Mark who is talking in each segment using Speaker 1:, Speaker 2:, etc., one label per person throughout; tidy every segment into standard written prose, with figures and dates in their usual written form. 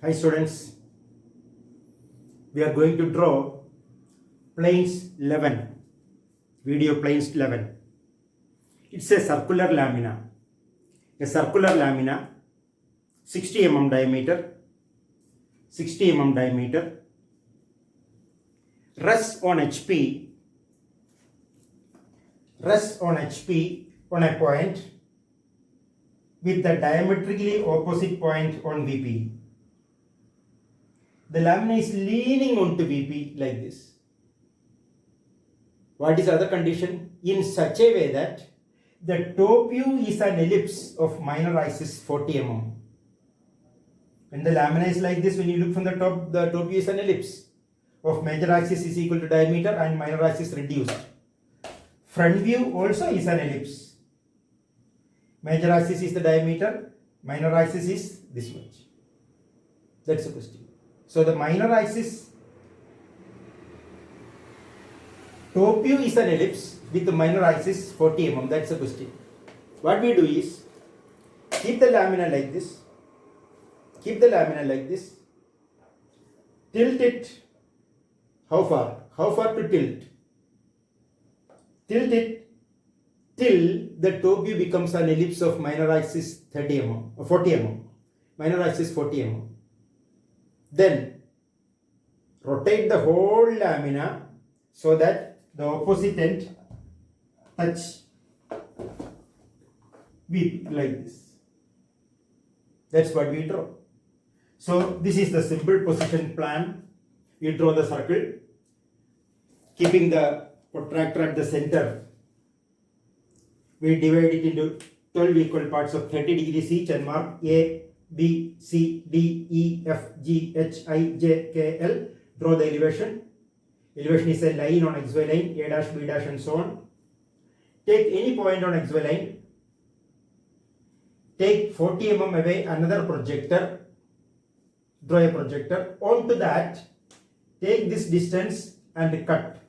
Speaker 1: Hi students, we are going to draw planes 11, video planes 11. It's a circular lamina, 60 mm diameter, rests on HP on a point with the diametrically opposite point on VP. The lamina is leaning onto VP like this. What is the other condition? In such a way that the top view is an ellipse of minor axis 40 mm. When the lamina is like this, when you look from the top view is an ellipse of major axis is equal to diameter and minor axis reduced. Front view also is an ellipse. Major axis is the diameter, minor axis is this much. That's the question. So the minor axis top view is an ellipse with the minor axis 40 mm. That's the question. What we do is keep the lamina like this. Tilt it. How far? How far to tilt? Tilt it till the top view becomes an ellipse of minor axis 30 mm or 40 mm. Minor axis 40 mm. Then rotate the whole lamina so that the opposite end touch V like this. That's what we draw. So this is the simple position plan. You draw the circle, keeping the protractor at the center. We divide it into 12 equal parts of 30 degrees each and mark A, B, C, D, E, F, G, H, I, J, K, L. Draw the elevation. Elevation is a line on XY line, A dash, B dash and so on. Take any point on XY line. Take 40 mm away another projector. Draw a projector. Onto that, take this distance and cut.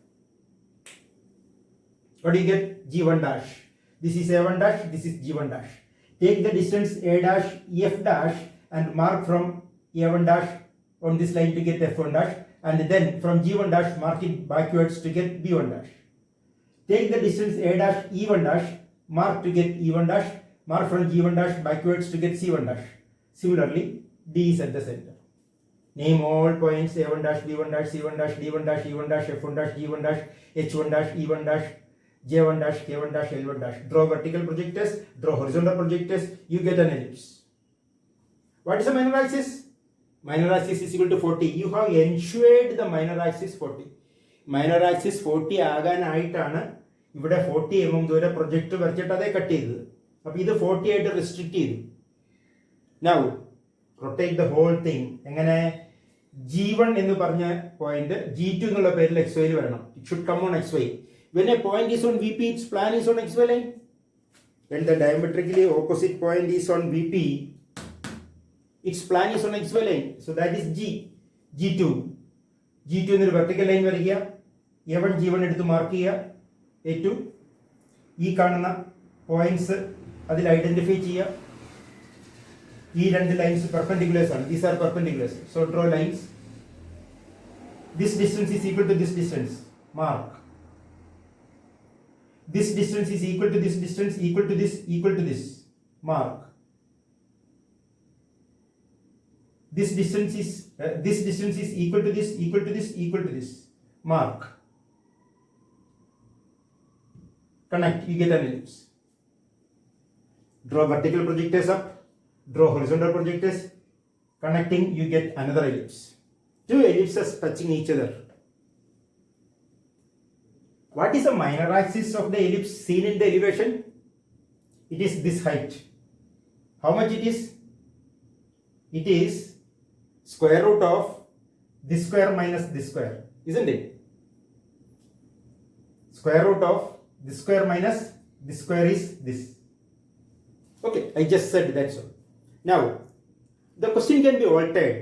Speaker 1: What do you get? G1 dash. This is A1 dash, this is G1 dash. Take the distance A dash, F dash and mark from A1 dash on this line to get F1 dash, and then from G1 dash mark it backwards to get B1 dash. Take the distance A dash, E1 dash, mark to get E1 dash, mark from G1 dash backwards to get C1 dash. Similarly, D is at the center. Name all points A1 dash, B1 dash, C1 dash, D1 dash, E1 dash, F1 dash, G1 dash, H1 dash, E1 dash, J1 dash, K1 dash, L1 dash. Draw vertical projectors, draw horizontal projectors, you get an ellipse. What is the minor axis? Minor axis is equal to 40. You have ensured the minor axis 40. Minor axis 40 ആകാനായിട്ടാണ് ഇവിടെ 40 mm ദൂരെ project വരച്ചിട്ട് അതേ cut ചെയ്തത്. അപ്പോൾ ഇത് 40 ആയിട്ട് restrict ചെയ്തു. Now rotate the whole thing. എങ്ങനെ? G1 എന്ന് പറഞ്ഞ പോയിന്റ് G2 എന്നുള്ള പേരിൽ XY ൽ വരണം. It should come on XY. When a point is on VP, its plan is on XY line. When the diametrically opposite point is on VP, its plan is on XY line. So that is G. G2 എന്നൊരു vertical line വരയ്ക്കുക. A1 G1 എടുത്ത് mark ചെയ്യുക. A2 ഈ കാണുന്ന points അതിൽ identify ചെയ്യുക. ഈ രണ്ട് ലൈൻസ് പെർപെൻഡിക്കുലേഴ്സ് ആണ്. These are perpendiculars. So draw lines. This distance is equal to this distance. Mark. This distance is equal to this distance, equal to this. Mark. This distance is equal to this. Mark. Connect. You get an ellipse. Draw vertical projectors up. Draw horizontal projectors. Connecting, you get another ellipse. Two ellipses touching each other. What is the minor axis of the ellipse seen in the elevation? It is this height. How much it is? It is square root of this square minus this square, isn't it? Square root of this square minus this square is this. Okay, I just said that so. Now, the question can be altered.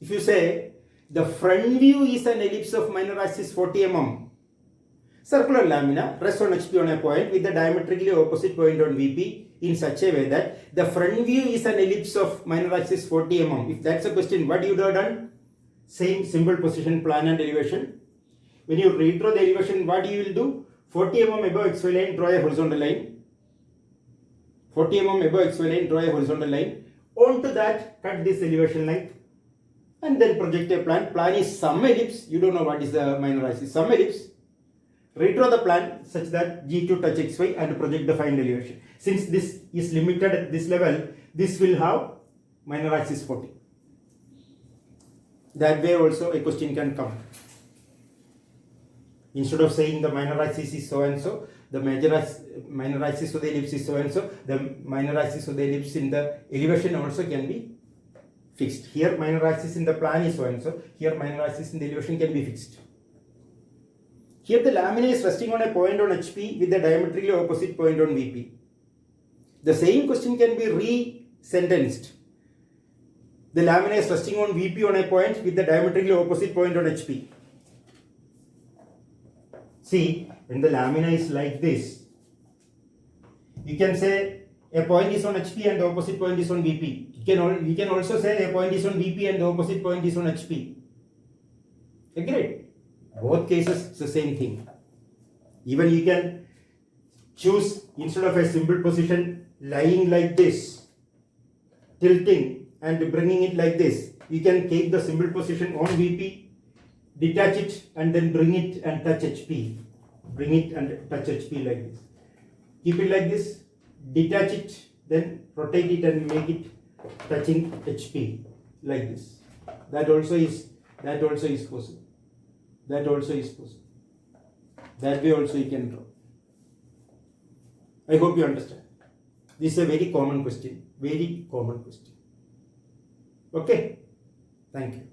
Speaker 1: If you say the front view is an ellipse of minor axis 40 mm, circular lamina rests on HP on a point with the diametrically opposite point on VP. in such a way that the front view is an ellipse of minor axis 40 mm. If that's a question, what you would have done? Same simple position, plan and elevation. When you redraw the elevation, what you will do? 40 mm above XY line, draw a horizontal line. 40 mm above XY line, draw a horizontal line. Onto that, cut this elevation line and then project a plan. Plan is some ellipse. You don't know what is the minor axis. Some ellipse. Redraw the plan such that G2 touch XY and project the final elevation. Since this is limited at this level, this will have minor axis 40. That way also a question can come. Instead of saying the minor axis is so and so, the minor axis of the ellipse is so and so, the minor axis of the ellipse in the elevation also can be fixed. Here minor axis in the plan is so and so, here minor axis in the elevation can be fixed. Here the lamina is resting on a point on HP with the diametrically opposite point on VP. The same question can be re-sentenced. The lamina is resting on VP on a point with the diametrically opposite point on HP. See, when the lamina is like this, you can say a point is on HP and the opposite point is on VP. We can also say a point is on VP and the opposite point is on HP. Agreed? Both cases it's the same thing. Even you can choose, instead of a simple position lying like this, tilting and bringing it like this, you can take the simple position on VP, detach it and then bring it and touch HP. Bring it and touch HP like this. Keep it like this, detach it, then rotate it and make it touching HP like this. That also is possible. That also is possible. That way also you can draw. I hope you understand. This is a very common question. Very common question. Okay. Thank you.